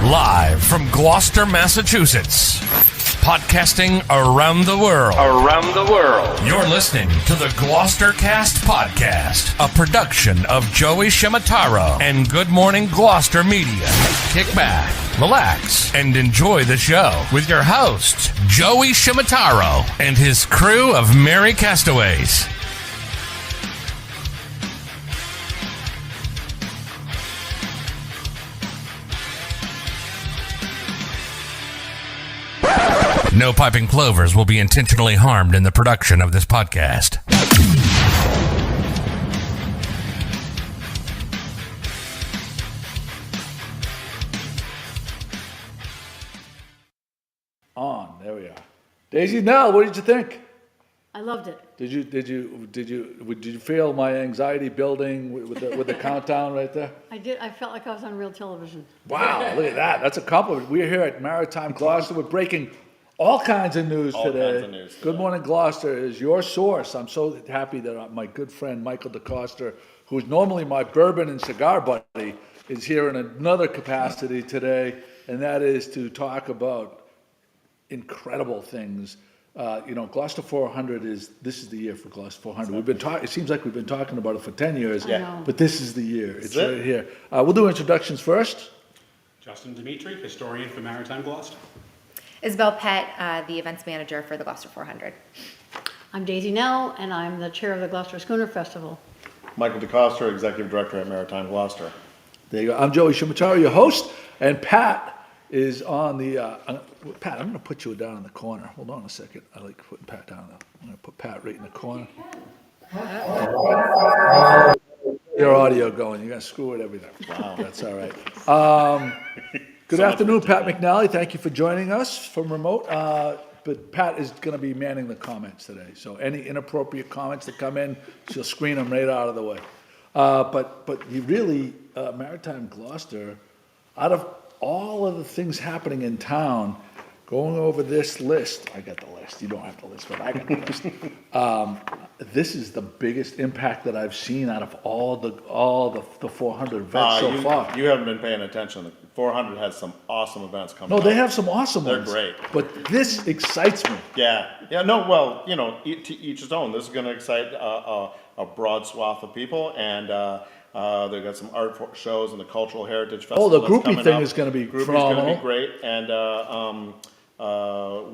Live from Gloucester, Massachusetts. Podcasting around the world. You're listening to the GloucesterCast podcast, a production of Joey Shimataro and Good Morning Gloucester Media. Kick back, relax, and enjoy the show with your host, Joey Shimataro, and his crew of merry castaways. No piping plovers will be intentionally harmed in the production of this podcast. There we are. Daisy Nell, what did you think? I loved it. Did you feel my anxiety building with the countdown right there? I did. I felt like I was on real television. Wow, look at that. That's a compliment. We're here at Maritime Gloucester. We're breaking all kinds of news today. Good Morning Gloucester is your source. I'm so happy that my good friend Michael DeCoster, who's normally my bourbon and cigar buddy, is here in another capacity today, and that is to talk about incredible things. Gloucester 400 this is the year for Gloucester 400. We've been talking. It seems like we've been talking about it for 10 years, but this is the year. It's right here. We'll do introductions first. Justin Dimitri, historian for Maritime Gloucester. Isabel Pett, the events manager for the Gloucester 400. I'm Daisy Nell, and I'm the chair of the Gloucester Schooner Festival. Michael DeCoster, executive director at Maritime Gloucester. There you go. I'm Joey Shimataro, your host, and Pat is on the. Pat, I'm going to put you down in the corner. Hold on a second. I like putting Pat down there. I'm going to put Pat right in the corner. Your audio going. You're going to screw it everything. Wow, that's all right. Good afternoon, Pat McNally. Thank you for joining us from remote. But Pat is going to be manning the comments today. So any inappropriate comments that come in, she'll screen them right out of the way. But you really, Maritime Gloucester, out of all of the things happening in town, going over this list, I got the list. You don't have the list, but I got the list. This is the biggest impact that I've seen out of all the 400 events so far. You haven't been paying attention. The 400 has some awesome events coming up. No, they have some awesome ones. They're great. But this excites me. Yeah. No, well, to each his own. This is going to excite a broad swath of people, and they've got some art shows and the Cultural Heritage Festival. The groupie thing is going to be phenomenal. Groupie's going to be great, and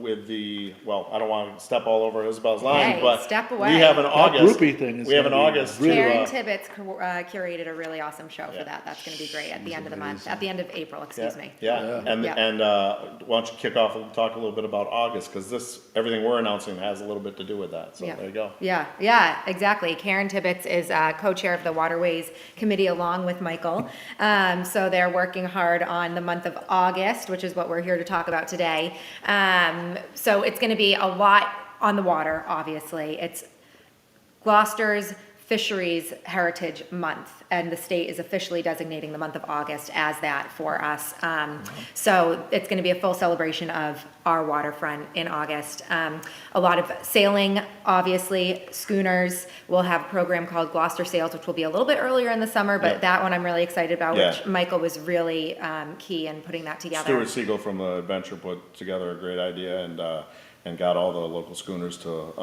with the, I don't want to step all over Isabel's line, but step away. we have an August. Groupie thing is Karen Tibbetts curated a really awesome show for that. That's going to be great at the end of the month, at the end of April, excuse me. Yeah. And why don't you kick off and talk a little bit about August, because everything we're announcing has a little bit to do with that. So there you go. Yeah, exactly. Karen Tibbetts is co-chair of the Waterways Committee along with Michael. So they're working hard on the month of August, which is what we're here to talk about today. So it's going to be a lot on the water, obviously. It's Gloucester's Fisheries Heritage Month, and the state is officially designating the month of August as that for us. So it's going to be a full celebration of our waterfront in August. A lot of sailing, obviously, schooners. We'll have a program called Gloucester Sails, which will be a little bit earlier in the summer, but that one I'm really excited about, which Michael was really key in putting that together. Stuart Siegel from the Adventure put together a great idea, and got all the local schooners to,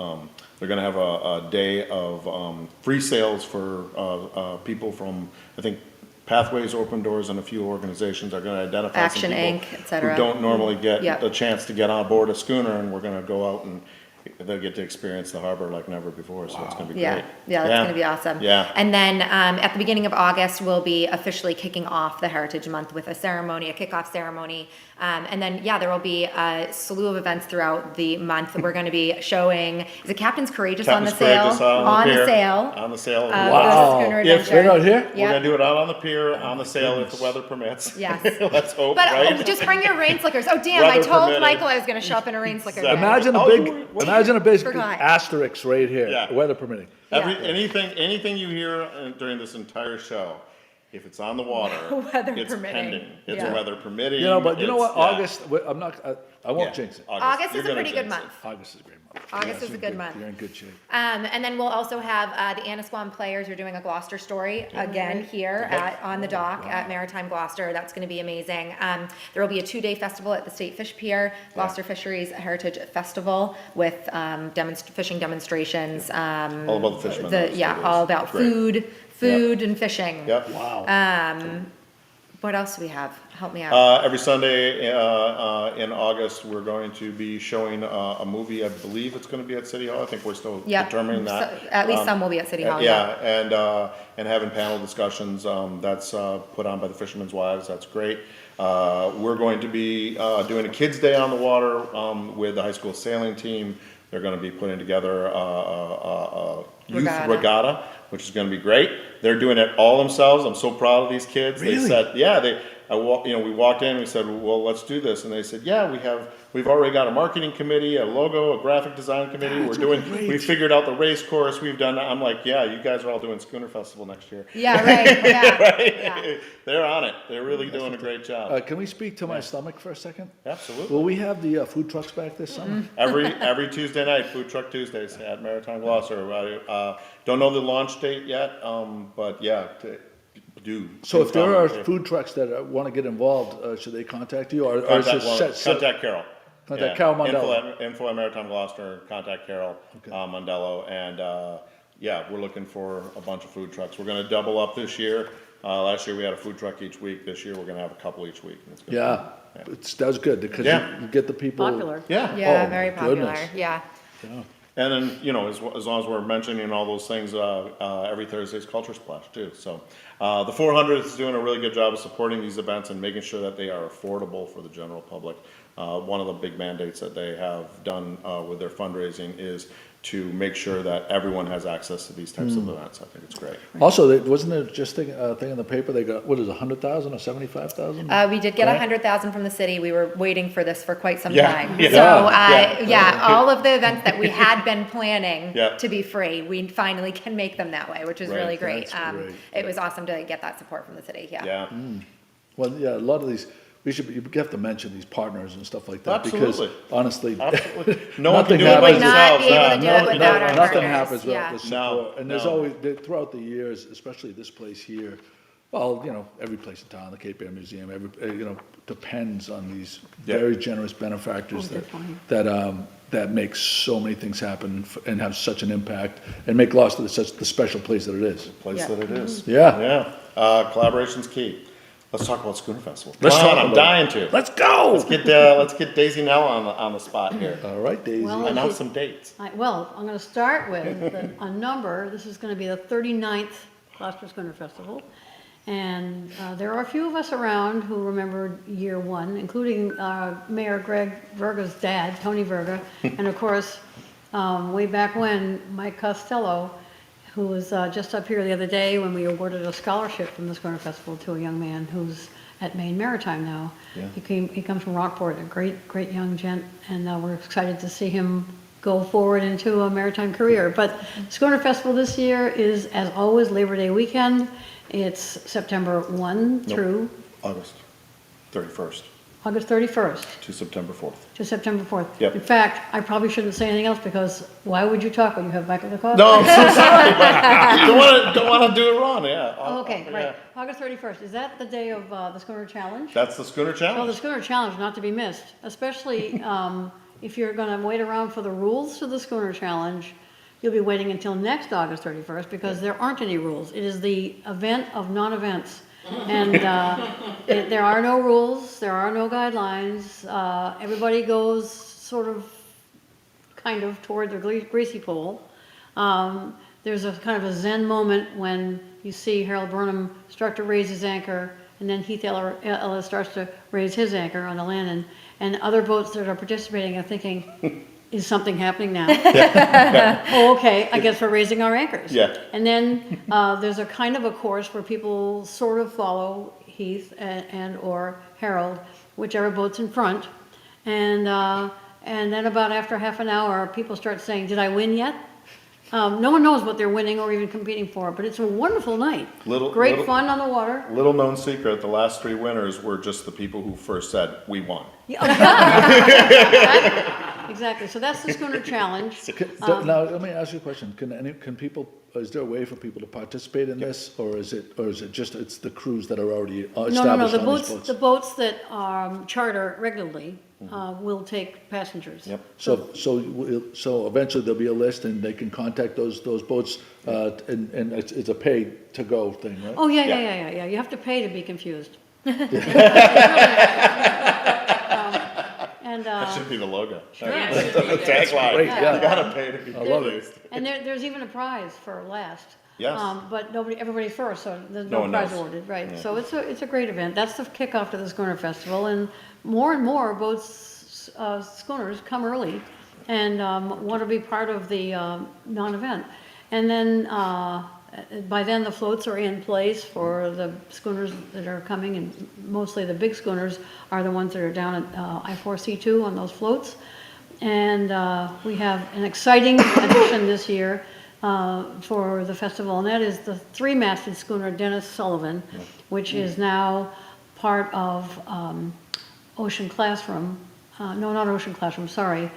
they're going to have a day of free sails for people from, I think, Pathways, Open Doors, and a few organizations are going to identify Action some people Inc., et cetera. who don't normally get a chance to get on board a schooner, and we're going to go out and they'll get to experience the harbor like never before, so it's going to be great. Yeah, that's going to be awesome. Yeah. And then at the beginning of August, we'll be officially kicking off the Heritage Month with a ceremony, a kickoff ceremony. And then, there will be a slew of events throughout the month. We're going to be showing, is it Captain's Courageous on the sail? On the sail. Wow. The schooner Yes, right out here? We're going to do it out on the pier, on the sail, if the weather permits. Yes. Let's hope, But right? just bring your rain slickers. Oh, damn, I Weather told permitting. Michael I was going to show up in a rain slicker. Imagine a big Forgot. asterisk right here, Yeah. weather permitting. Anything you hear during this entire show, if it's on the water, Weather it's permitting. pending. It's Yeah. weather permitting. You know, but you know what, it's- yeah. August, I won't Yeah, jinx it. August You're is a gonna pretty good jinx it. month. August is a great month. August Yeah, is a you're good in month. You're in good shape. And then we'll also have the Annisquam players are doing a Gloucester story again here on the dock at Maritime Gloucester. That's going to be amazing. There will be a 2-day festival at the State Fish Pier, Gloucester Fisheries Heritage Festival with fishing demonstrations. All about the fishermen. All about Great. food and fishing. Yep. Wow. What else do we have? Help me out. Every Sunday in August, we're going to be showing a movie. I believe it's going to be at City Hall. I think we're still Yep. determining that. So, at least some will be at City Hall. And having panel discussions. That's put on by the Fishermen's Wives. That's great. We're going to be doing a Kids Day on the water with the high school sailing team. They're going to be putting together a youth regatta, which is going to be great. They're doing it all themselves. I'm so proud of these kids. Really? They said, we walked in, we said, well, let's do this. And they said, we've already got a marketing committee, a logo, a graphic design committee. We figured out the race course. We've done, I'm like, you guys are all doing Schooner Festival next year. Yeah, right. Yeah. Right? Yeah. They're on it. They're really doing a great job. Can we speak to my stomach for a second? Absolutely. Will we have the food trucks back this summer? Every Tuesday night, Food Truck Tuesdays at Maritime Gloucester. Don't know the launch date yet, but do. So if there are food trucks that want to get involved, should they contact you, or is it Contact Carol. Contact Carol Mondello. Info at Maritime Gloucester. Contact Carol Mondello, and we're looking for a bunch of food trucks. We're going to double up this year. Last year we had a food truck each week. This year we're going to have a couple each week. And it's gonna That's good because you get the people. Popular. Yeah. Yeah, Oh, very my popular. goodness. Yeah. And then, as long as we're mentioning all those things, every Thursday's Culture Splash too. So the 400 is doing a really good job of supporting these events and making sure that they are affordable for the general public. One of the big mandates that they have done with their fundraising is to make sure that everyone has access to these types of events. I think it's great. Also, wasn't there just a thing in the paper, they got, 100,000 or 75,000? We did get Right. 100,000 from the city. We were waiting for this for quite some Yeah, time. yeah. So, all of the events that we had been planning Yeah. to be free, we finally can make them that way, which is Right. really great. That's great. It was awesome to get that support from the city. Yeah. Yeah. Well, a lot of these, you have to mention these partners and stuff like that. Absolutely. Because honestly, Absolutely. No one can Nothing do it by Would happens. not themselves. be able to do it without our nothing partners. happens Yeah. without the support. No, And there's no. always, throughout the years, especially this place here, well, every place in town, the Cape Air Museum, depends on these very generous benefactors Oh, good point. that make so many things happen and have such an impact and make Gloucester such the special place that it is. Place Yeah. that it is. Yeah. Yeah. Collaboration's key. Let's talk about Schooner Festival. Let's Come on, talk I'm about dying to. Let's go! Let's get Daisy Nell on the spot here. All right, Daisy. Well, Announce some dates. Well, I'm going to start with a number. This is going to be the 39th Gloucester Schooner Festival. And there are a few of us around who remember year one, including Mayor Greg Verga's dad, Tony Verga, and of course, way back when, Mike Costello, who was just up here the other day when we awarded a scholarship from the Schooner Festival to a young man who's at Maine Maritime now. Yeah. He comes from Rockport, a great young gent, and we're excited to see him go forward into a maritime career. But Schooner Festival this year is, as always, Labor Day weekend. It's September 1 through August 31st August 31st to September 4th. to September 4th. Yep. In fact, I probably shouldn't say anything else because why would you talk when you have Michael McCall? No, I'm so sorry. don't want to do it wrong. Yeah. Oh, okay, Yeah. right. August 31st. Is that the day of the Schooner Challenge? That's the Schooner Well, the Challenge. Schooner Challenge, not to be missed, especially if you're going to wait around for the rules to the Schooner Challenge. You'll be waiting until next August 31st because there aren't any rules. It is the event of non-events. And there are no rules, there are no guidelines. Everybody goes sort of, kind of toward the greasy pole. There's a kind of a zen moment when you see Harold Burnham start to raise his anchor, and then Heath Ellis starts to raise his anchor on the land, and other boats that are participating are thinking, is something happening now? Oh, okay, I guess we're raising our anchors. Yeah. And then there's a kind of a course where people sort of follow Heath and or Harold, whichever boat's in front. And then about after half an hour, people start saying, did I win yet? No one knows what they're winning or even competing for, but it's a wonderful night. Little Fun on the water. Little known secret, the last 3 winners were just the people who first said, "We won." Exactly. So that's the Schooner Challenge. Now, let me ask you a question. Can people, is there a way for people to participate in this, or is it just, it's the crews that are already established No. on these boats? The boats that charter regularly will take passengers. Yep. So eventually there'll be a list and they can contact those boats, and it's a pay-to-go thing, right? Oh, yeah. You have to pay to be confused. That should be the logo. Yeah. Tagline. Great, yeah. You gotta pay to be I love it. confused. And there's even a prize for last. Yes. But everybody's first, so there's No no one prize knows. awarded, right? Yeah. So it's a great event. That's the kickoff to the Schooner Festival, and more boats, schooners come early and want to be part of the non-event. And then by then the floats are in place for the schooners that are coming, and mostly the big schooners are the ones that are down at I4C2 on those floats. And we have an exciting addition this year for the festival, and that is the 3-masted schooner Dennis Sullivan, which is now part of Ocean Classroom. No, not Ocean Classroom, sorry.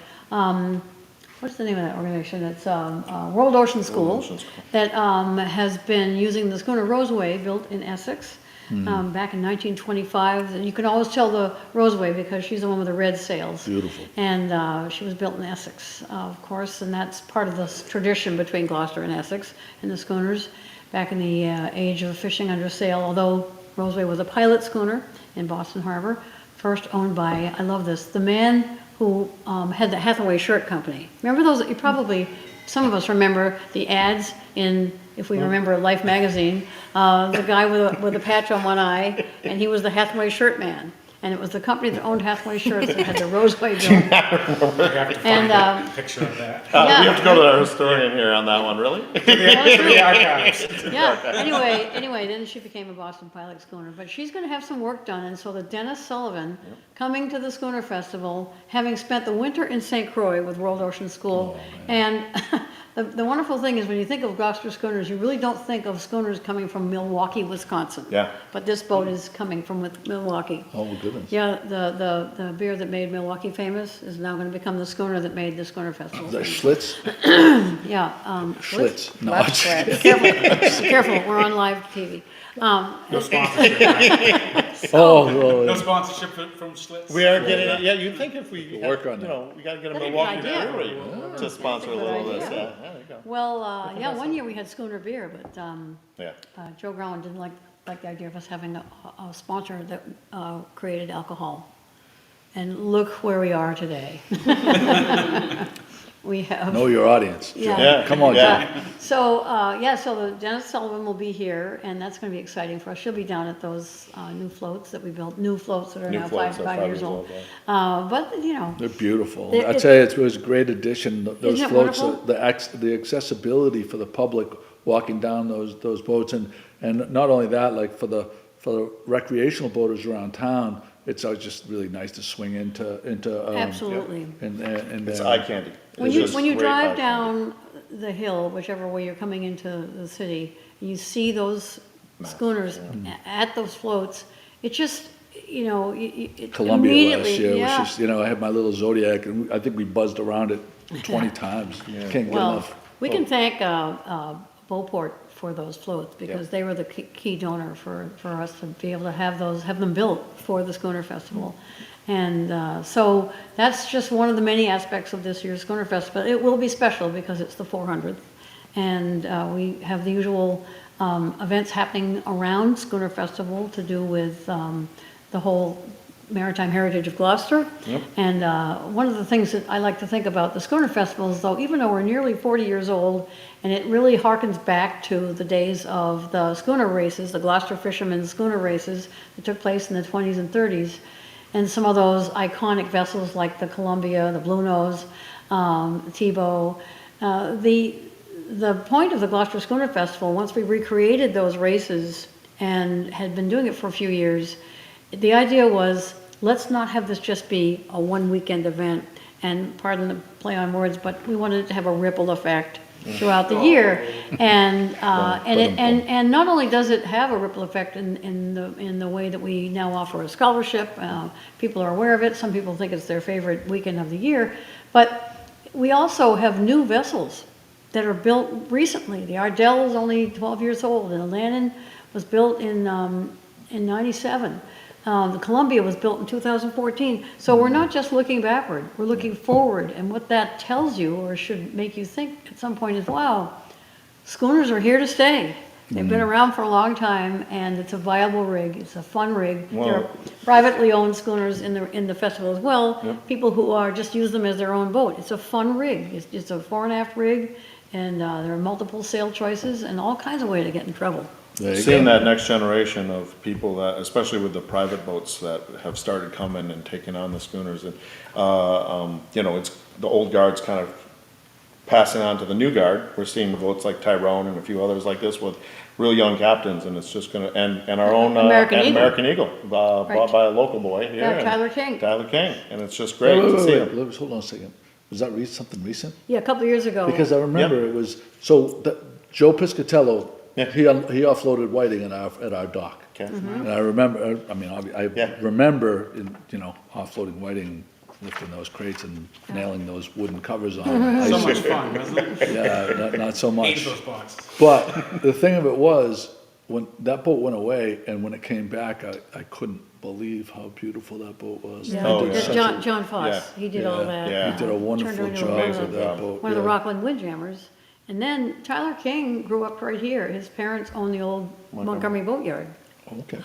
What's the name of that organization? It's World Ocean School, that has been using the schooner Roseway, built in Essex back in 1925. And you can always tell the Roseway because she's the one with the red sails. Beautiful. And she was built in Essex, of course, and that's part of this tradition between Gloucester and Essex and the schooners back in the age of fishing under sail, although Roseway was a pilot schooner in Boston Harbor, first owned by, I love this, the man who had the Hathaway Shirt Company. Remember those? You probably, some of us remember the ads in, if we remember Life magazine, the guy with a patch on one eye, and he was the Hathaway Shirt man. And it was the company that owned Hathaway Shirts that had the Roseway built. We have to find a picture of that. Yeah. We have to go to our historian here on that one, really? The archives. Yeah, anyway, then she became a Boston pilot schooner. But she's going to have some work done, and so the Dennis Sullivan, coming to the Schooner Festival, having spent the winter in St. Croix with World Ocean School, and the wonderful thing is when you think of Gloucester schooners, you really don't think of schooners coming from Milwaukee, Wisconsin. Yeah. But this boat is coming from Milwaukee. Oh, goodness. Yeah, the beer that made Milwaukee famous is now going to become the schooner that made the Schooner Festival. The Schlitz? Yeah. Schlitz. No, Love Schlitz. Careful, we're on live TV. No sponsorship. Oh, No sponsorship from Schlitz. We are getting it. Yeah, you'd think if we Work on that. we gotta get a That'd be Milwaukee a good idea. brewery to sponsor a little of this. idea. Yeah, there you go. Well, yeah, one year we had schooner beer, but Yeah. Joe Growan didn't like the idea of us having a sponsor that created alcohol. And look where we are today. We have. know your audience. Joe. Yeah. Come on, Yeah. Joe. So, so the Dennis Sullivan will be here, and that's going to be exciting for us. She'll be down at those new floats that we built, new floats that are New now floats, five years old. But, They're beautiful. It- I it- tell you, it was a great addition. Those Isn't it floats, wonderful? the accessibility for the public walking down those boats, and not only that, like for the recreational boaters around town, it's just really nice to swing into. Absolutely. And It's eye candy. When It's you, just when you great eye drive candy. down the hill, whichever way you're coming into the city, you see those schooners at those floats, it just, it Columbia immediately, last year yeah. was just, I had my little Zodiac, and I think we buzzed around it 20 times. Can't get Well, enough. we can thank Beauport for those floats because they were the key donor for us to be able to have them built for the Schooner Festival. And so that's just one of the many aspects of this year's Schooner Festival. It will be special because it's the 400th. And we have the usual events happening around Schooner Festival to do with the whole maritime heritage of Gloucester. And one of the things that I like to think about the Schooner Festival is, though, even though we're nearly 40 years old, and it really harkens back to the days of the schooner races, the Gloucester fishermen's schooner races that took place in the 20s and 30s, and some of those iconic vessels like the Columbia, the Blue Nose, Tebow. The point of the Gloucester Schooner Festival, once we recreated those races and had been doing it for a few years, the idea was, let's not have this just be a one weekend event, and pardon the play on words, but we wanted it to have a ripple effect throughout the year. And not only does it have a ripple effect in the way that we now offer a scholarship, people are aware of it, some people think it's their favorite weekend of the year, but we also have new vessels that are built recently. The Ardell is only 12 years old, and the Lannon was built in 97. The Columbia was built in 2014. So we're not just looking backward, we're looking forward. And what that tells you, or should make you think at some point, is, wow, schooners are here to stay. They've been around for a long time, and it's a viable rig. It's a fun rig. There are privately owned schooners in the festival as well. Yep. People who are just use them as their own boat. It's a fun rig. It's a fore and aft rig, and there are multiple sail choices and all kinds of ways to get in trouble. Seeing that next generation of people that, especially with the private boats that have started coming and taking on the schooners, and it's the old guard's kind of passing on to the new guard. We're seeing boats like Tyrone and a few others like this with real young captains, and it's just gonna and our own American Eagle, bought by a local boy here, Tyler King, and it's just great to see him. Hold on a second. Was that something recent? Yeah, a couple of years ago. Because I remember it was Joe Piscatello. Yeah. He offloaded whiting at our dock. Okay. And I remember, remember offloading whiting, lifting those crates and nailing those wooden covers on. So much fun, wasn't it? Yeah, not so much. Hated those boxes. But the thing of it was, when that boat went away and when it came back, I couldn't believe how beautiful that boat was. Yeah, John Foss, he did all that. Yeah. He did a wonderful job with that boat. One of the Rockland Windjammers. And then Tyler King grew up right here. His parents owned the old Montgomery Boatyard. Okay.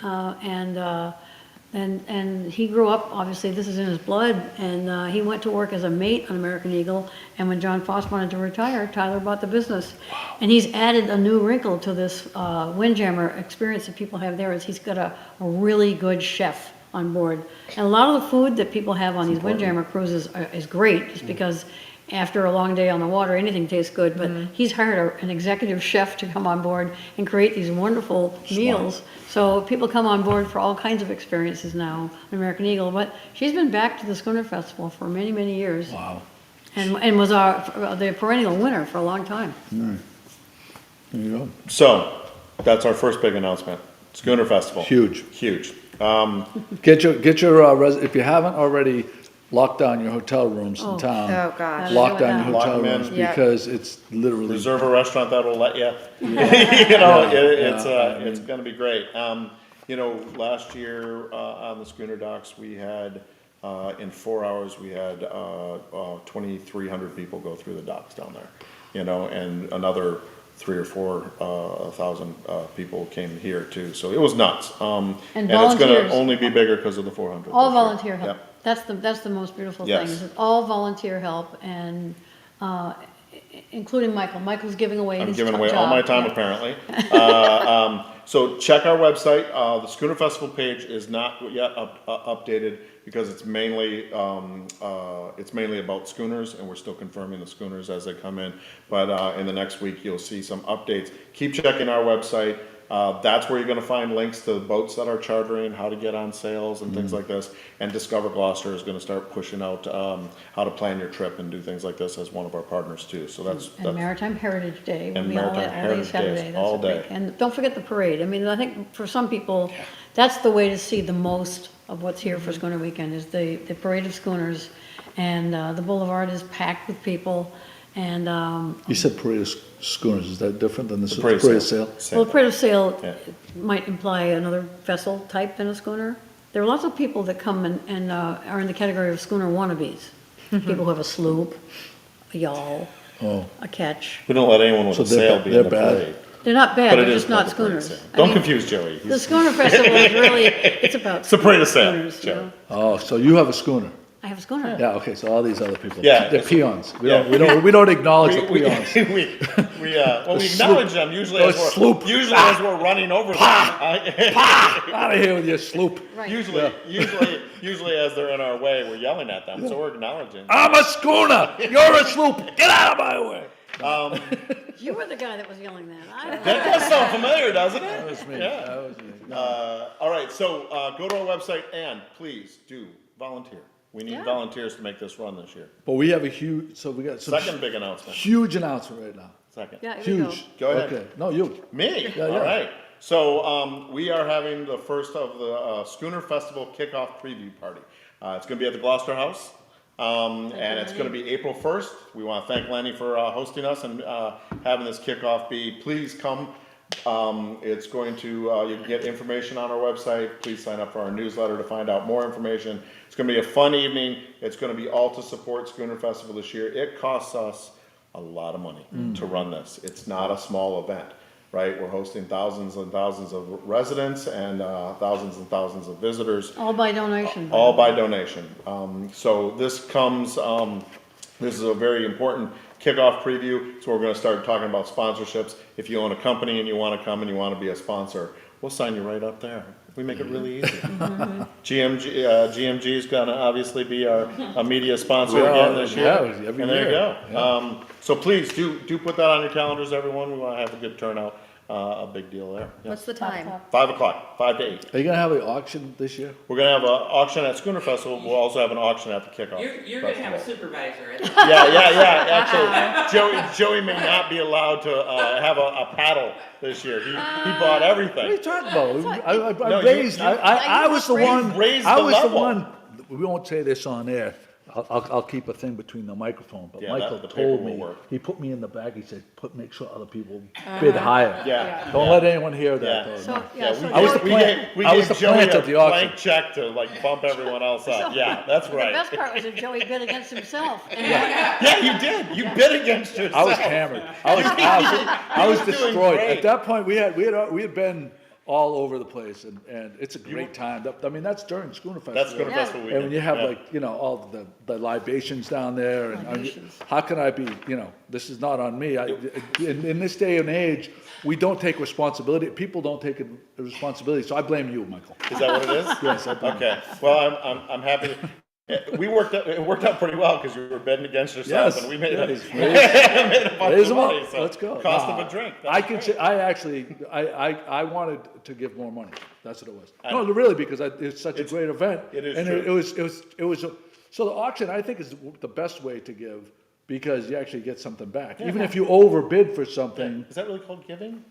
And he grew up, obviously, this is in his blood, and he went to work as a mate on American Eagle, and when John Foss wanted to retire, Tyler bought the business. Wow. And he's added a new wrinkle to this Windjammer experience that people have there, is he's got a really good chef on board. And a lot of the food that people have on these Windjammer cruises is great, just because after a long day on the water, anything tastes good, but he's hired an executive chef to come on board and create these wonderful meals. So people come on board for all kinds of experiences now on American Eagle, but she's been back to the Schooner Festival for many, many years. Wow. And was the perennial winner for a long time. There you go. So, that's our first big announcement. Schooner Festival. Huge. Get your if you haven't already, lock down your hotel rooms in town. Oh, gosh. Lock down your Lock hotel them in. rooms because it's literally. Reserve a restaurant that'll let you. It's going to be great. Last year on the schooner docks, we had in 4 hours we had 2,300 people go through the docks down there. And another 3,000 or 4,000 people came here too. So it was nuts. And it's going to only be bigger because of the 400. All volunteer help. Yep. That's the most beautiful Yes. thing. Is it's all volunteer help, and including Michael. Michael's giving away his I'm giving away job. all my time, apparently. So check our website. The Schooner Festival page is not yet updated because it's mainly about schooners, and we're still confirming the schooners as they come in. But in the next week, you'll see some updates. Keep checking our website. That's where you're going to find links to boats that are chartering, how to get on sales and things like this. And Discover Gloucester is going to start pushing out how to plan your trip and do things like this as one of our partners too. So that's Maritime Heritage Day. And will be Maritime all Heritage Saturday. Days, That's all a big- day. And don't forget the parade. I mean, I think for some people, that's the way to see the most of what's here for Schooner Weekend is the parade of schooners, and the boulevard is packed with people. And You said parade of schooners. Is that different than the parade parade of sail? well, the parade of sail Yeah. might imply another vessel type than a schooner. There are lots of people that come and are in the category of schooner wannabes. People who have a sloop, a yawl, a ketch. We don't let anyone with So a sail be in they're the bad. parade. They're not bad, But they're it is just not called the parade of schooners. sail. I Don't mean, confuse Joey. The schooner festival is really, it's about It's a parade of sail, schooners, you Joe. know. Oh, so you have a schooner? I have a schooner. Yeah. Okay. So all these other people, Yeah, they're it's- peons. We yeah. don't acknowledge the We peons. we acknowledge sloop. them usually The as we're sloop. as we're running over them. Out of here with your sloop. Right. Usually as they're in our way, we're yelling at them, so we're acknowledging. I'm a schooner. You're a sloop. Get out of my way. You were the guy that was yelling that. That does sound familiar, doesn't it? That was me. Yeah. That was me. All right, so go to our website and please do volunteer. We need volunteers to make this run this year. But we have a huge. So we got some Second big announcement. huge announcement right now. Second. Yeah, here we go. Huge. Go ahead. Okay, no, you. Me? Yeah, All yeah. right. So we are having the first of the Schooner Festival kickoff preview party. It's going to be at the Gloucester House, and it's going to be April 1st. We want to thank Lenny for hosting us and having this kickoff be. Please come. It's going to, you can get information on our website. Please sign up for our newsletter to find out more information. It's going to be a fun evening. It's going to be all to support Schooner Festival this year. It costs us a lot of money to run this. It's not a small event, right? We're hosting thousands and thousands of residents and thousands and thousands of visitors. All by donation. All by donation. So this comes, this is a very important kickoff preview. So we're going to start talking about sponsorships. If you own a company and you want to come and you want to be a sponsor, we'll sign you right up there. We make it really easy. GMG is going to obviously be our media sponsor again this year. Yeah, every And there you year. go. So please do put that on your calendars, everyone. We want to have a good turnout. A big deal there. Yeah. What's the time? 5 o'clock, 5 to 8. Are you gonna have an auction this year? We're gonna have an auction at Schooner Festival. We'll also have an auction at the kickoff. You're gonna have a supervisor. At Yeah. Actually, Joey may not be allowed to have a paddle this year. He bought everything. What are you talking about? I No, raised, you- I was the one, raised I the was the level. one, we won't say this on air. I'll keep a thing between the microphone, but Yeah, Michael the paper told will me, work. he put me in the bag, he said, make sure other people bid higher. Yeah. Don't let anyone hear that, Yeah. though. So, no. yeah, so I was the we plant- gave, we I was gave the Joey plant a at the auction. blank check to bump everyone else up. Yeah, that's The right. best part was that Joey bid against himself. And Yeah, you did. You bid against yourself. I was hammered. I was doing destroyed. great. At that point, we had been all over the place, and it's a great time. I mean, that's during Schooner Festival. That's Schooner Yeah. Festival weekend. And when you have Yeah. all the libations down there, and Libations. how can I be, this is not on me. In this day and age, we don't take responsibility. People don't take responsibility, so I blame you, Michael. Is that what it is? Yes, I blame Okay. Well, I'm happy. It worked out pretty well because you were betting against yourself, Yes. and we made Yes. made a bunch Raise of them up. money. So Let's go. Cost of a drink. I can say, I wanted to give more money. That's what it was. No, really, because it's such a great event. it is And true. it was, so the auction, I think, is the best way to give, because you actually get something back. Even if you overbid for something. Is that really called giving?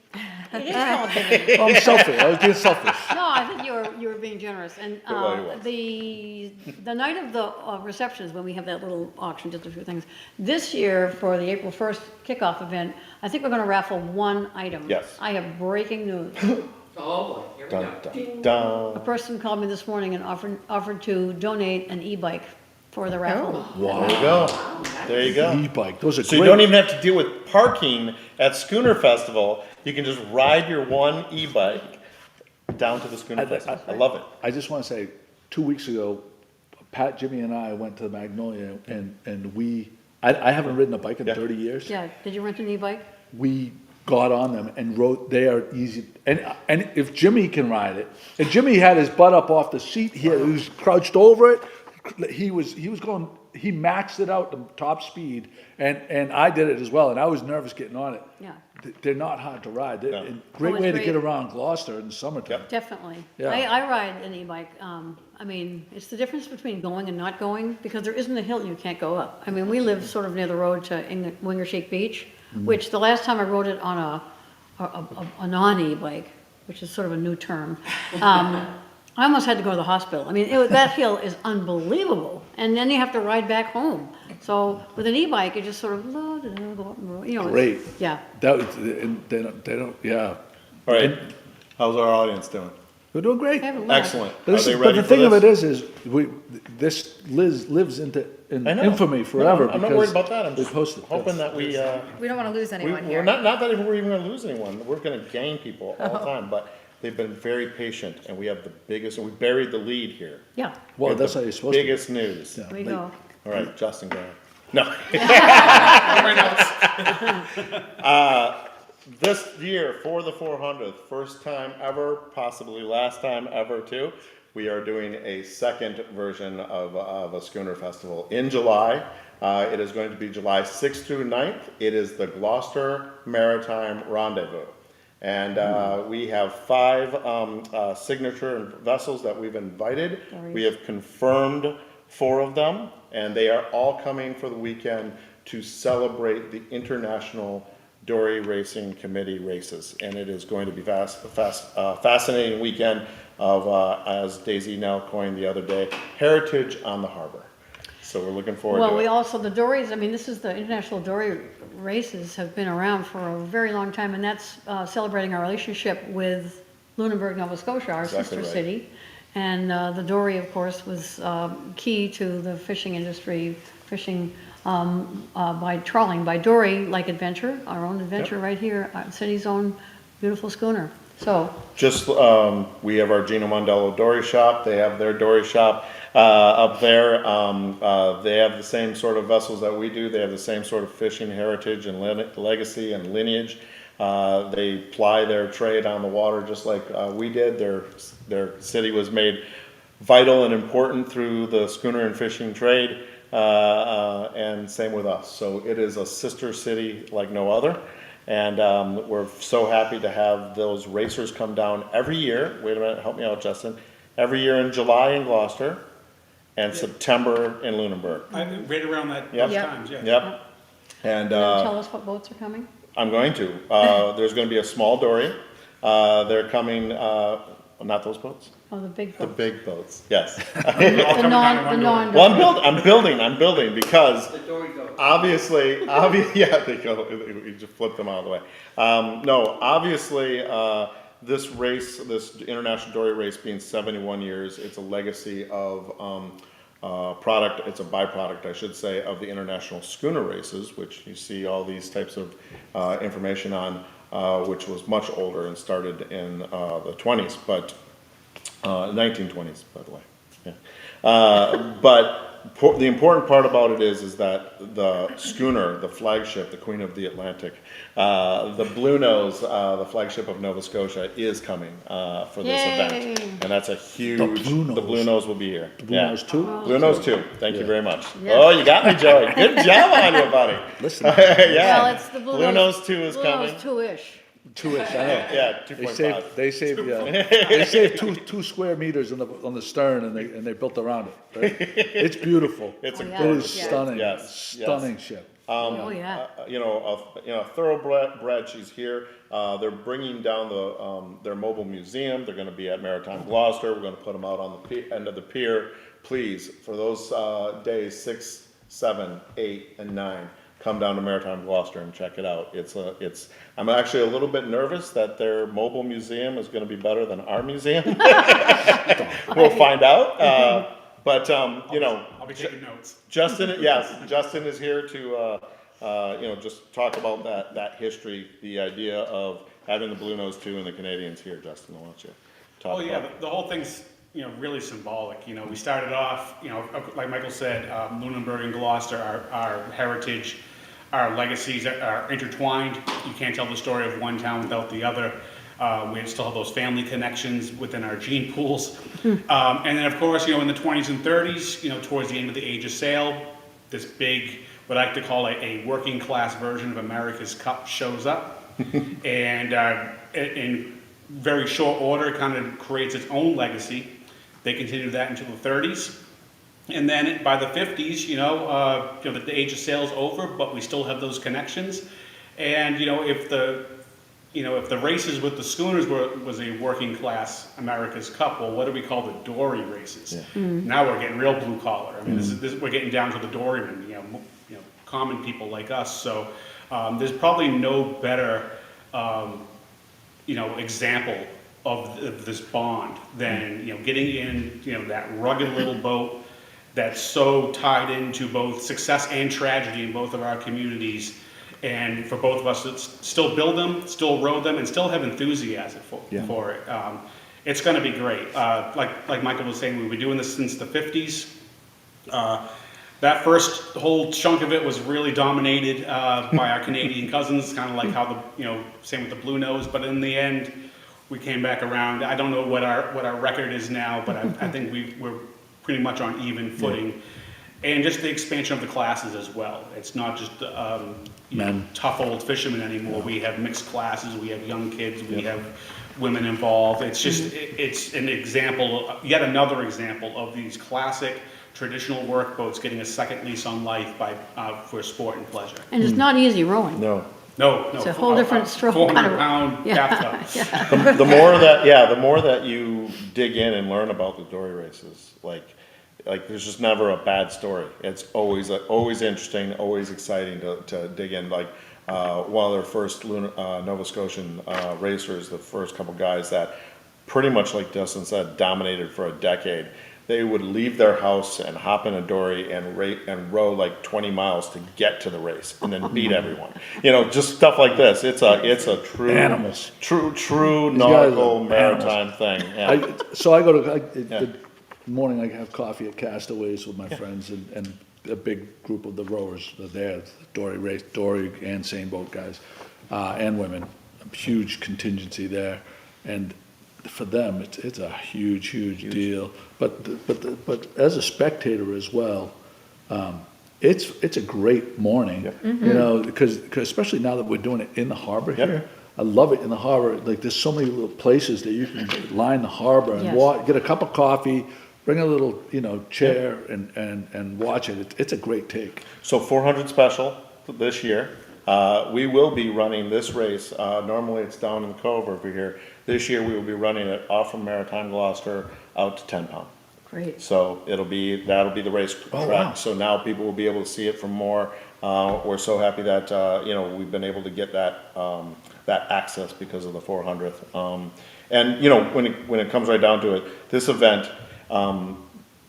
it is called giving. I'm selfish, I was being selfish. No, I think you were being generous. And well, you was. the night of the reception is when we have that little auction, just a few things. This year, for the April 1st kickoff event, I think we're going to raffle one item. Yes. I have breaking news. Oh boy, here we Dun, go. dun, dun. A person called me this morning and offered to donate an e-bike for the raffle. Wow. There you go. There you go. E-bike, those are So great. you don't even have to deal with parking at Schooner Festival. You can just ride your one e-bike down to the Schooner Festival. I love it. I just want to say, 2 weeks ago, Pat, Jimmy, and I went to Magnolia, and I haven't ridden a bike in Yeah. 30 years. Yeah, did you rent an e-bike? We got on them and rode. They are easy, and if Jimmy can ride it, and Jimmy had his butt up off the seat, he was crouched over it. He was going. He maxed it out to top speed, and I did it as well. And I was nervous getting on it. Yeah. They're not hard to ride. They're No. a great it's way to great. get around Gloucester in the summertime. Yep. Definitely. Yeah. I ride an e-bike. I mean, it's the difference between going and not going, because there isn't a hill you can't go up. I mean, we live sort of near the road to Wingershake Beach, which the last time I rode it on a non-e-bike, which is sort of a new term, I almost had to go to the hospital. I mean, that hill is unbelievable, and then you have to ride back home. So with an e-bike, you just sort of go up and roll, it's- Great. Yeah. That was, and they don't. Yeah, All right. How's our audience doing? we're doing great. I haven't left. Excellent. But, Are this they is, but ready the for thing of it this? is this lives in I know. infamy forever. No, I'm not because worried about that. I'm we just posted hoping that we We don't want to lose anyone we're here. not that we're even going to lose anyone. We're going to gain people all the time, but they've been very patient, and we have the biggest. And we buried the lead here. Yeah, Well, We have that's the how you're supposed to. biggest news. Yeah. there you go. All right, Justin, go ahead. No. This year, for the 400th, first time ever, possibly last time ever too, we are doing a second version of a Schooner Festival in July. It is going to be July 6th through 9th. It is the Gloucester Maritime Rendezvous. And we have 5 signature vessels that we've invited. We have confirmed 4 of them, and they are all coming for the weekend to celebrate the International Dory Racing Committee races, and it is going to be fascinating weekend of, as Daisy now coined the other day, Heritage on the Harbor. So we're looking forward Well, to we it. also, the dories, I mean, this is the International Dory Races have been around for a very long time, and that's celebrating our relationship with Lunenburg, Nova Scotia, our Exactly sister right. city. And the dory, of course, was key to the fishing industry, fishing by trawling, by dory, like Adventure, our own Adventure right here, our city's own beautiful schooner. So, Just, we have our Gino Mondello Dory Shop, they have their Dory Shop up there. They have the same sort of vessels that we do, they have the same sort of fishing heritage and legacy and lineage. They ply their trade on the water just like we did. Their city was made vital and important through the schooner and fishing trade, and same with us. So it is a sister city like no other. And we're so happy to have those racers come down every year. Wait a minute, help me out, Justin. Every year in July in Gloucester and September in Lunenburg. Right around that, Yep. those times, yeah. Yep. And tell us what boats are coming? I'm going to. There's going to be a small dory. They're coming, not those boats? Oh, the big The boats. big boats, yes. All coming down to one door. Well, I'm building because The dory goes. obviously, yeah, they go, you just flip them out of the way. No, obviously, this race, this international dory race being 71 years, it's a legacy of, product, it's a byproduct, I should say, of the international schooner races, which you see all these types of, information on, which was much older and started in, the 20s, but, 1920s, by the way. Yeah. But the important part about it is that the schooner, the flagship, the Queen of the Atlantic, the Blue Nose, the flagship of Nova Scotia, is coming for this event, Yay. and that's a huge. Blue Nose. The Blue Nose will be here. Blue Yeah. Nose too? Blue Nose too. Thank you very much. Yes. Oh, you got me, Joey. Good job on you, buddy. Listen, Yeah. Well, it's the Blue Nose 2 is Blue coming. Nose 2-ish. two-ish, I know. Yeah, They 2.5. saved, they saved two square meters on the stern, and they built around it. Right? It's beautiful. It's a Oh, yeah. It gorgeous. is Yeah. stunning. Yes, Stunning ship. Oh, yeah. A thoroughbred. She's here. They're bringing down their mobile museum. They're going to be at Maritime Gloucester. We're going to put them out on the end of the pier. Please, for those days 6, 7, 8, and 9. Come down to Maritime Gloucester and check it out. I'm actually a little bit nervous that their mobile museum is going to be better than our museum. We'll find out. I'll be taking notes. Justin is here to, just talk about that history, the idea of having the Blue Nose 2 and the Canadians here. Justin, I want you to talk Oh, yeah, about. the whole thing's, really symbolic. We started off, like Michael said, Lunenburg and Gloucester, our heritage, our legacies are intertwined. You can't tell the story of one town without the other. We still have those family connections within our gene pools. And then, of course, in the 20s and 30s, towards the end of the Age of Sail, this big, what I like to call a working class version of America's Cup shows up. And in very short order, kind of creates its own legacy. They continued that until the 30s. And then by the 50s, the Age of Sail's over, but we still have those connections. And, if the races with the schooners was a working class America's Cup, well, what do we call the dory races? Yeah. Now we're getting real blue collar. I mean, we're getting down to the dorymen, common people like us. So there's probably no better, example of this bond than getting in that rugged little boat that's so tied into both success and tragedy in both of our communities. And for both of us to still build them, still row them, and still have enthusiasm for it. It's going to be great. Like Michael was saying, we've been doing this since the 50s. That first whole chunk of it was really dominated by our Canadian cousins, kind of like how same with the Blue Nose. But in the end, we came back around. I don't know what our record is now, but I think we're pretty much on even footing. And just the expansion of the classes as well. It's not just tough old fishermen anymore. We have mixed classes. We have young kids. We have women involved. It's just it's an example, yet another example of these classic traditional work boats getting a second lease on life for sport and pleasure. And it's not easy rowing. No. No, no. It's a whole different stroke. 400-pound Yeah. bathtub. The more that you dig in and learn about the dory races, like there's just never a bad story. It's always interesting, always exciting to dig in. Like one of their first Nova Scotian racers, the first couple guys that pretty much, like Dustin said, dominated for a decade. They would leave their house and hop in a dory and row like 20 miles to get to the race and then beat everyone. You know, just stuff like this. It's a true Animals. true guys nautical are maritime thing. Yeah. The morning I have coffee at Castaways with my friends and a big group of the rowers are there, Dory and Sailboat guys, and women, a huge contingency there. And for them, it's a huge deal. But as a spectator as well, it's a great morning. Yep. You know, because especially now that we're doing it in the harbor Yep. here. I love it in the harbor. Like there's so many little places that you can line the harbor and Yes. get a cup of coffee, bring a little chair and watch it. It's a great take. So 400 special this year. We will be running this race. Normally it's down in the cove over here. This year we will be running it off from Maritime Gloucester out to 10 pound. Great. So that'll be the race track. wow. So now people will be able to see it from more. We're so happy that we've been able to get that access because of the 400th. And when it comes right down to it, this event,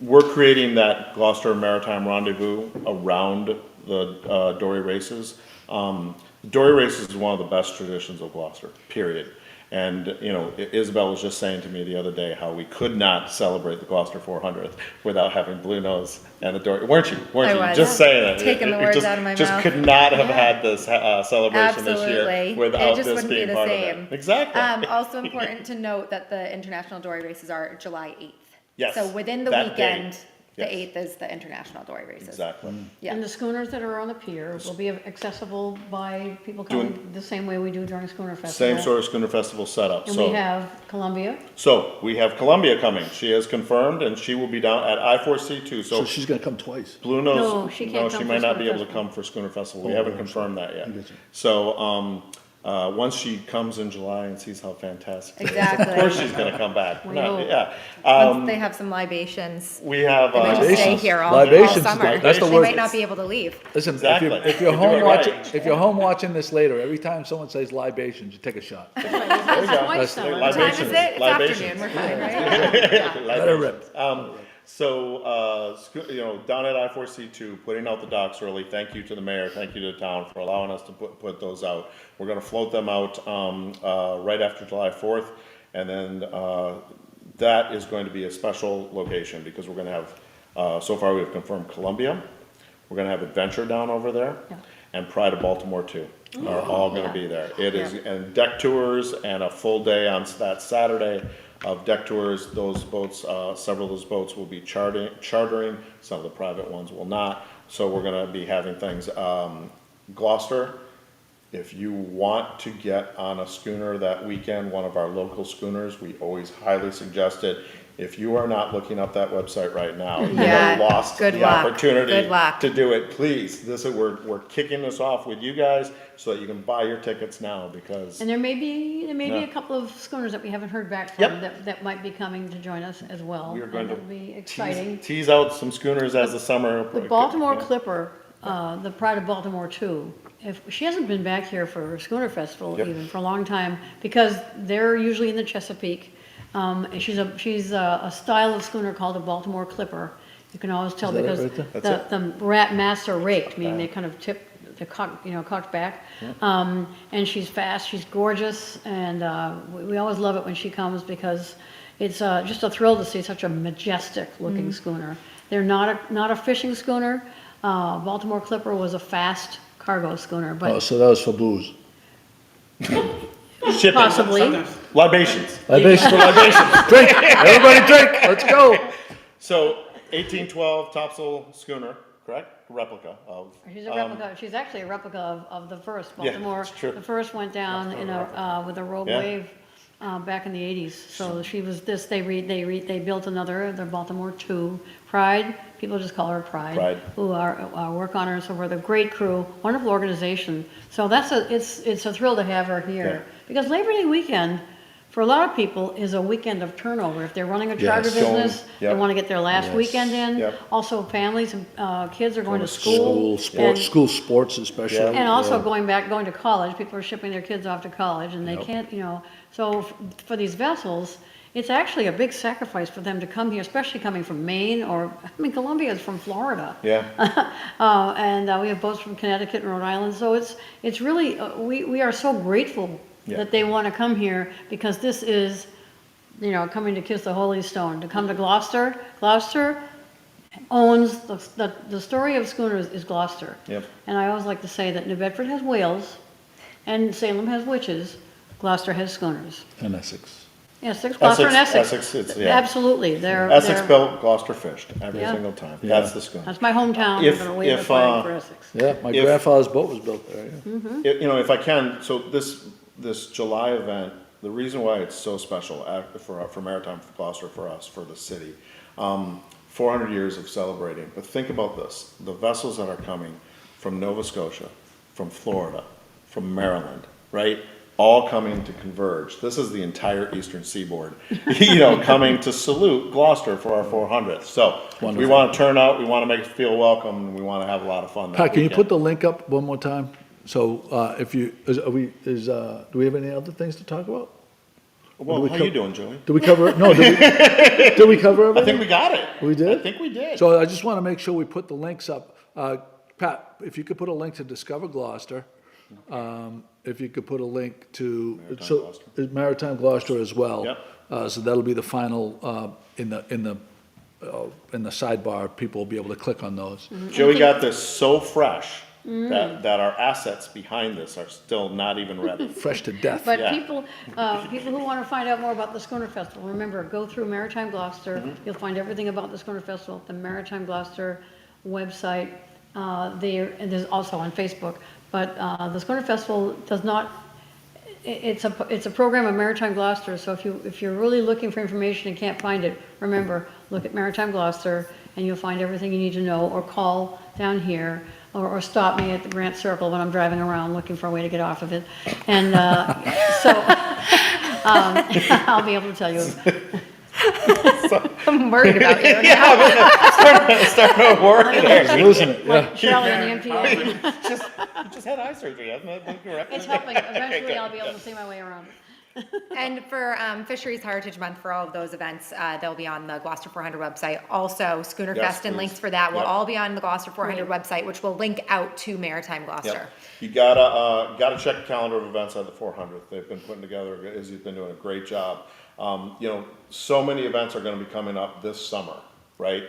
we're creating that Gloucester Maritime rendezvous around the dory races. Dory races is one of the best traditions of Gloucester, period. And, Isabel was just saying to me the other day how we could not celebrate the Gloucester 400th without having Blue Nose and the dory. Weren't you? I was. Just saying it. Taking the words out of my just mouth. could not have had this celebration this Absolutely. year without It just this wouldn't be being the part same. of it. Exactly. Also important to note that the international dory races are July 8th. Yes, So within the that weekend, date. the Yes. 8th is the international dory races. Exactly. Yeah. And the schooners that are on the pier will be accessible by people coming the same way we do during Schooner Festival. Same sort of Schooner Festival setup. And So, we have Columbia. so we have Columbia coming. She has confirmed, and she will be down at I-4C2. So she's gonna come twice. Blue Nose. No, she can't she come might for not be Schooner able to Festival. come for Schooner Festival. We Oh, haven't I'm confirmed that I yet. get you. So once she comes in July and sees how fantastic it is, Exactly. of course she's going to come back. We No, hope. yeah. Once they have some libations, We have they might just stay Libations. here all Libations is summer. that's the They word. might not be able to leave. Listen, Exactly. if you're You do home it watching, right. if you're home watching this later, every time someone says libations, you take a shot. there you go. Twice now. What time is it? It's Libations. afternoon, we're fine, right? Let her rip. Down at I-4C2, putting out the docks early. Thank you to the mayor. Thank you to the town for allowing us to put those out. We're going to float them out right after July 4th, and then that is going to be a special location because we're going to have. So far, we've confirmed Columbia. We're going to have Adventure down over there, Yeah. and Pride of Baltimore too. Are all going to Yeah. be there. It is and deck tours and a full day on that Saturday of deck tours. Those boats, several of those boats will be chartering. Some of the private ones will not. So we're going to be having things. Gloucester, if you want to get on a schooner that weekend, one of our local schooners, we always highly suggest it. If you are not looking up that website right now, you Yeah, have lost good the luck. opportunity Good luck. to do it. Please, we're kicking this off with you guys so that you can buy your tickets now because And there may be Yeah. a couple of schooners that we haven't heard back from Yep. that might be coming to join us as well. we are going And to it'll be exciting. tease out some schooners as the summer. The Baltimore Yeah. Clipper, the Pride of Baltimore too, if, she hasn't been back here for Schooner Festival Yep. even for a long time, because they're usually in the Chesapeake. And she's a style of schooner called a Baltimore Clipper. You can always tell Is that it because right there? That's the rat masts are raked, meaning they kind of tip, they're cocked back. And she's fast, she's gorgeous, and we always love it when she comes because it's just a thrill to see such a majestic looking schooner. They're not a fishing schooner. Baltimore Clipper was a fast cargo schooner, Oh, but so that was for booze. Shipping. possibly. Sometimes. Libations. Libations for libations. Drink, everybody drink, let's go. So 1812 topsail schooner, correct? Replica of. She's a replica. She's actually a replica of the first Yeah, Baltimore. it's true. The first went down in with a rogue Yeah. wave back in the 80s. So she was this, they built another, the Baltimore 2, Pride, people just call her Pride. Who are work on her, so we're the great crew, wonderful organization. So it's a thrill to have her here. Because Labor Day weekend, for a lot of people, is a weekend of turnover. If they're running a charter business, they want to get their last weekend in. Also, families and kids are going to school. School sports especially. And also going to college. People are shipping their kids off to college, and they can't, So for these vessels, it's actually a big sacrifice for them to come here, especially coming from Maine Columbia is from Florida. And we have boats from Connecticut and Rhode Island. So it's really, we are so grateful that they want to come here, because this is, coming to kiss the holy stone, to come to Gloucester. Gloucester owns, the story of schooners is Gloucester. And I always like to say that New Bedford has whales, and Salem has witches, Gloucester has schooners. And Essex. Yes, Gloucester and Essex. Absolutely. Essex built, Gloucester fished every single time. That's the schooner. That's my hometown. I'm gonna wave the flag for Essex. Yeah, my grandfather's boat was built there. If I can, so this July event, the reason why it's so special for Maritime, for Gloucester, for us, for the city, 400 years of celebrating. But think about this: the vessels that are coming from Nova Scotia, from Florida, from Maryland, right? All coming to converge. This is the entire eastern seaboard, coming to salute Gloucester for our 400th. So we want to turn out, we want to make it feel welcome, and we want to have a lot of fun. Pat, can you put the link up one more time? So do we have any other things to talk about? Well, how you doing, Joey? Did we cover it? No, did we cover everything? I think we got it. We did? I think we did. So I just want to make sure we put the links up. Pat, if you could put a link to Discover Gloucester, if you could put a link to Maritime Gloucester as well. So that'll be the final in the sidebar. People will be able to click on those. Joey got this so fresh that our assets behind this are still not even ready. Fresh to death. But people who want to find out more about the Schooner Festival, remember, go through Maritime Gloucester. You'll find everything about the Schooner Festival at the Maritime Gloucester website. There's also on Facebook. But the Schooner Festival does not. It's a program of Maritime Gloucester. So if you're really looking for information and can't find it, remember, look at Maritime Gloucester, and you'll find everything you need to know. Or call down here, or stop me at the Grant Circle when I'm driving around looking for a way to get off of it. And I'll be able to tell you. I'm worried about you. Starting to worry. Losing it. Yeah. Charlie and the MTA. Just had eye surgery, hasn't it? It's helping. Eventually, I'll be able to see my way around. And for Fisheries Heritage Month, for all of those events, they'll be on the Gloucester 400 website. Also, Schooner Fest and links for that will all be on the Gloucester 400 website, which will link out to Maritime Gloucester. You gotta check the calendar of events at the 400th. They've been putting together. Izzy's been doing a great job. So many events are going to be coming up this summer, right?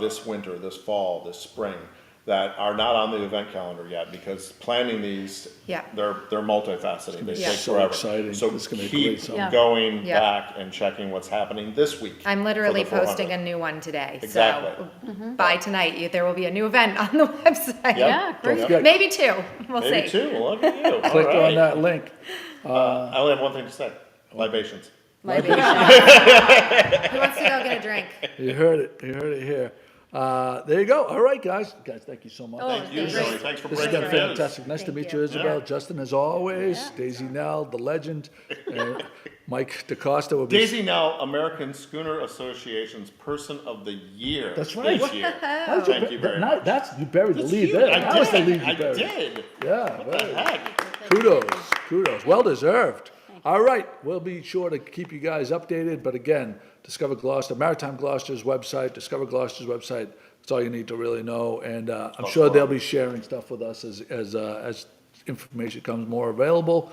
This winter, this fall, this spring, that are not on the event calendar yet, because planning these, they're multifaceted. They take so forever. Exciting. So It's gonna be keep great summer. going back and checking what's happening this week. I'm literally for the 400. posting a new one today. Exactly. So by tonight, there will be a new event on the website. Yeah, great. forget- Maybe two. We'll Maybe see. two. Well, look at you. Click All right. on that link. I only have one thing to say. Libations. Libation. Who wants to go get a drink? You heard it. You heard it here. There you go. All right, guys. Guys, thank you so much. Thank You, Great. Joey. Thanks for This has breaking been the news. fantastic. Nice to Thank meet you. you, Isabel. Justin, as always. Daisy Nell, the legend. Mike DaCosta will be. Daisy Nell, American Schooner Association's Person of the Year. That's right. This year. How did Thank you very much. That's, you buried the That's lead huge. there. I That was the did. lead you I buried. did. Yeah, What the very. heck? Kudos. Well deserved. All right, we'll be sure to keep you guys updated. But again, Discover Gloucester, Maritime Gloucester's website, Discover Gloucester's website. That's all you need to really know. And I'm sure they'll be sharing stuff with us as information becomes more available.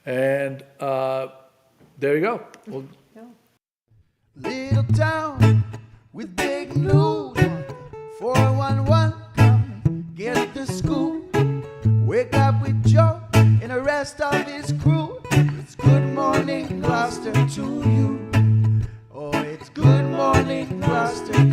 And there you go. Well, Little town with big news. 411, come get the scoop. Wake up with Joe and the rest of his crew. It's good morning, Gloucester, to you. Oh, it's good morning, Gloucester,